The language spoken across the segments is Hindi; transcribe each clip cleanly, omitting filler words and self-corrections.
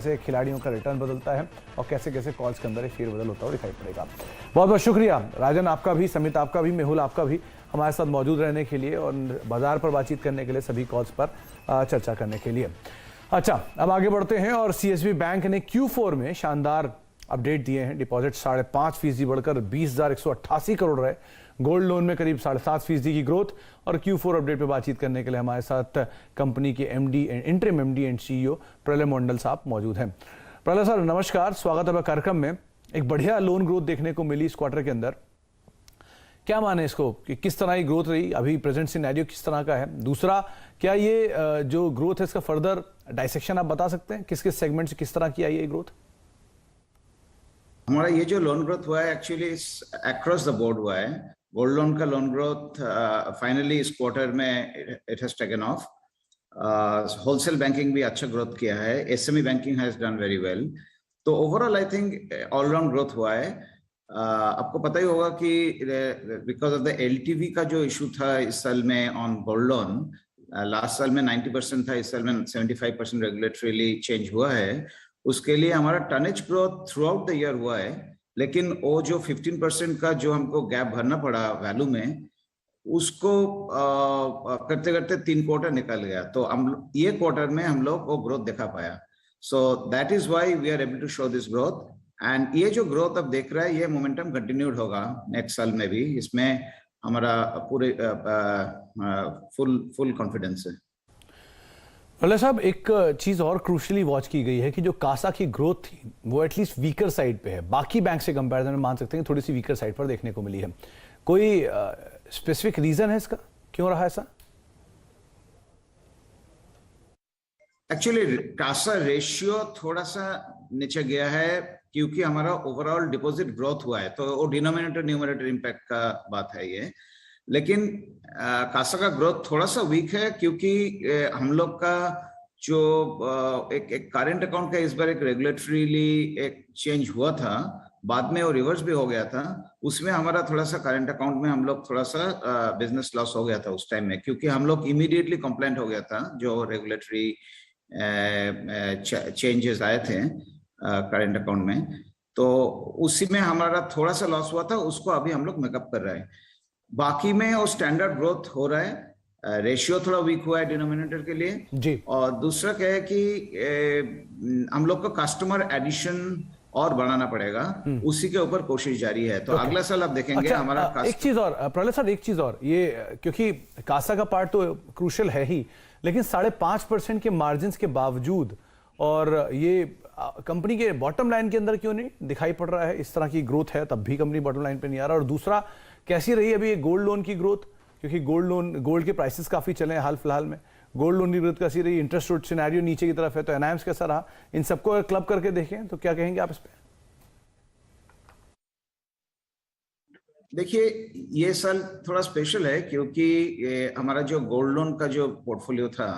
कैसे खिलाड़ियों का रिटर्न बदलता है और कैसे कैसे कॉल्स के अंदर फेरबदल होता हुआ दिखाई पड़ेगा। बहुत बहुत शुक्रिया राजन, आपका भी, समित आपका भी, मेहुल आपका भी हमारे साथ मौजूद रहने के लिए और बाजार पर बातचीत करने के लिए, सभी कॉल्स पर चर्चा करने के लिए। अच्छा, अब आगे बढ़ते हैं और सीएसबी बैंक ने Q4 में शानदार अपडेट दिए हैं। डिपॉजिट 5.5% बढ़कर 20,188 करोड़ रहे। गोल्ड लोन में करीब 7.5% की ग्रोथ। और Q4 अपडेट पे बातचीत करने के लिए हमारे साथ कंपनी के MD, interim MD and CEO प्रलय मंडल साहब मौजूद हैं। प्रलय सर नमस्कार, स्वागत है कार्यक्रम में। एक बढ़िया लोन ग्रोथ देखने को मिली इस क्वार्टर के अंदर, क्या माने इसको कि किस तरह की ग्रोथ रही, अभी प्रेजेंट सिनेरियो किस तरह का है? दूसरा, क्या ये जो ग्रोथ है इसका फर्दर डाइसेक्शन आप बता सकते हैं, किस किस सेगमेंट से किस तरह की आई है ग्रोथ? हमारा ये जो लोन ग्रोथ हुआ है एक्चुअली अक्रॉस द बोर्ड हुआ है। गोल्ड लोन का लोन ग्रोथ फाइनली इस क्वार्टर में it has taken off. Wholesale banking भी अच्छा ग्रोथ किया है, SME banking has done very well. तो overall I think all round growth हुआ है। आपको पता ही होगा कि बिकॉज ऑफ द एलटीवी का जो इशू था इस साल में ऑन गोल्ड लोन, लास्ट साल में 90% था, इस साल में 75% रेगुलेटरीली चेंज हुआ है। उसके लिए हमारा tonnage growth through out the year हुआ है, लेकिन वो जो 15% का जो हमको गैप भरना पड़ा वैल्यू में, उसको करते करते 3 क्वार्टर निकल गया। तो हम ये क्वार्टर में हम लोग वो ग्रोथ दिखा पाया। So that is why we are able to show this growth. And ये जो ग्रोथ अब देख रहा है, ये मोमेंटम कंटिन्यूड होगा नेक्स्ट साल में भी। इसमें हमारा पूरे फुल कॉन्फिडेंस है। प्रलय साहब, एक चीज और क्रूशली वॉच की गई है कि जो कासा की ग्रोथ थी वो एटलीस्ट वीकर साइड पे है, बाकी बैंक से कंपैरिजन में मान सकते हैं थोड़ी सी वीकर साइड पर देखने को मिली है। कोई स्पेसिफिक रीजन है इसका, क्यों रहा ऐसा? एक्चुअली कासा रेशियो थोड़ा सा नीचे गया है क्योंकि हमारा ओवरऑल डिपॉजिट ग्रोथ हुआ है, तो वो डिनोमिनेटर न्यूमरेटर इम्पैक्ट का बात है ये। लेकिन कासा का ग्रोथ थोड़ा सा वीक है क्योंकि हम लोग का जो एक करेंट अकाउंट का इस बार एक रेगुलेटरीली एक चेंज हुआ था, बाद में वो रिवर्स भी हो गया था। उसमें हमारा थोड़ा सा करेंट अकाउंट में हम लोग थोड़ा सा बिजनेस लॉस हो गया था उस टाइम में, क्योंकि हम लोग इमीडिएटली कंप्लेंट हो गया था जो रेगुलेटरी चेंजेस आए थे करेंट अकाउंट में। तो उसी में हमारा थोड़ा सा लॉस हुआ था, उसको अभी हम लोग मेकअप कर रहे हैं। बाकी में और स्टैंडर्ड ग्रोथ हो रहा है। रेशियो थोड़ा वीक हुआ है डिनोमिनेटर के लिए जी। और दूसरा क्या है कि हम लोग को कस्टमर एडिशन और बढ़ाना पड़ेगा, उसी के ऊपर कोशिश जारी है। तो अगला साल आप देखेंगे। अच्छा, हमारा एक चीज और प्रलय सर, एक चीज और, ये क्योंकि कासा का पार्ट तो क्रूशियल है ही, लेकिन 5.5% के मार्जिन के बावजूद और ये कंपनी के बॉटम लाइन के अंदर क्यों नहीं दिखाई पड़ रहा है? इस तरह की ग्रोथ है तब भी कंपनी बॉटम लाइन पे नहीं आ रहा। और दूसरा, कैसी रही अभी गोल्ड लोन की ग्रोथ, क्योंकि गोल्ड के प्राइसेस काफी चले हैं हाल फिलहाल में, गोल्ड लोन की ग्रोथ कैसी रही? इंटरेस्ट रेट सिनेरियो नीचे की तरफ है, तो एनआईएम्स कैसा रहा? इन सबको क्लब करके देखें तो क्या कहेंगे आप इस पे? देखिए, ये साल थोड़ा स्पेशल है क्योंकि हमारा जो गोल्ड लोन का जो पोर्टफोलियो था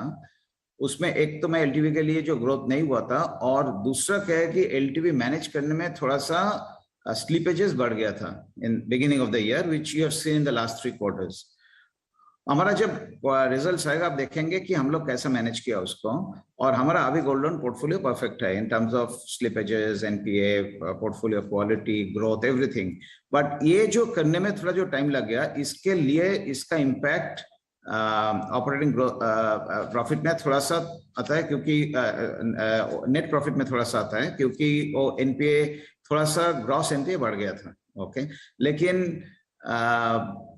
उसमें एक तो मैं एलटीवी के लिए जो ग्रोथ नहीं हुआ था, और दूसरा क्या है कि एलटीवी मैनेज करने में थोड़ा सा स्लीपेजेस बढ़ गया था in beginning of the year, which you have seen in the last 3 quarters. हमारा जब रिजल्ट्स आएगा आप देखेंगे कि हम लोग कैसा मैनेज किया उसको, और हमारा अभी गोल्ड लोन पोर्टफोलियो परफेक्ट है in terms of slippages, NPA, portfolio quality, growth, everything. But ये जो करने में थोड़ा जो टाइम लग गया, इसके लिए इसका इम्पैक्ट ऑपरेटिंग प्रॉफिट में थोड़ा सा आता है, क्योंकि नेट प्रॉफिट में थोड़ा सा आता है क्योंकि वो एनपीए थोड़ा सा ग्रॉस एनपीए बढ़ गया था। ओके, लेकिन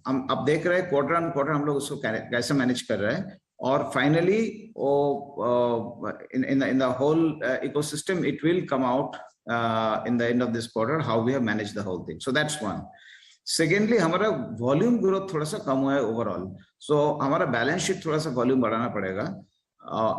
हम अब देख रहे हैं क्वार्टर ऑन क्वार्टर हम लोग उसको कैसे मैनेज कर रहे हैं, और फाइनली वो in the whole ecosystem it will come out in the end of this quarter how we have manage the whole thing. So that's one. Secondly, हमारा वॉल्यूम ग्रोथ थोड़ा सा कम हुआ है ओवरऑल, सो हमारा बैलेंस शीट थोड़ा सा वॉल्यूम बढ़ाना पड़ेगा।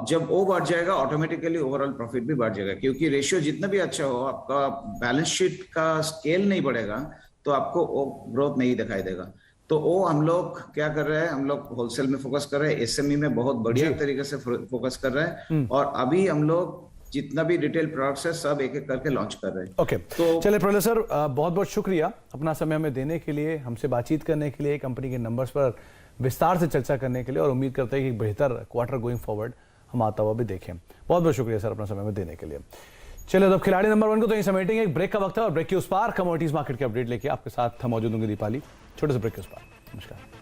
जब वो बढ़ जाएगा ऑटोमेटिकली ओवरऑल प्रॉफिट भी बढ़ जाएगा, क्योंकि रेशियो जितना भी अच्छा हो, आपका बैलेंस शीट का स्केल नहीं बढ़ेगा तो आपको वो ग्रोथ नहीं दिखाई देगा। तो वो हम लोग क्या कर रहे हैं, हम लोग होलसेल में फोकस कर रहे हैं, एसएमई में बहुत बढ़िया तरीके से फोकस कर रहे हैं, और अभी हम लोग जितना भी रिटेल प्रोडक्ट्स है सब एक एक करके लॉन्च कर रहे हैं। ओके, तो चलिए प्रलय सर, बहुत बहुत शुक्रिया अपना समय हमें देने के लिए, हमसे बातचीत करने के लिए, कंपनी के नंबर्स पर विस्तार से चर्चा करने के लिए, और उम्मीद करते हैं कि बेहतर क्वार्टर गोइंग फॉरवर्ड हम आता हुआ भी देखें। बहुत बहुत शुक्रिया सर अपना समय हमें देने के लिए। चलिए तो अब खिलाड़ी नंबर 1 को तो यही समेटेंगे। एक ब्रेक का वक्त है और ब्रेक के उस पार कमोडिटीज मार्केट के अपडेट लेके आपके साथ मौजूद होंगे दीपाली। छोटे से ब्रेक के उस पार। नमस्कार।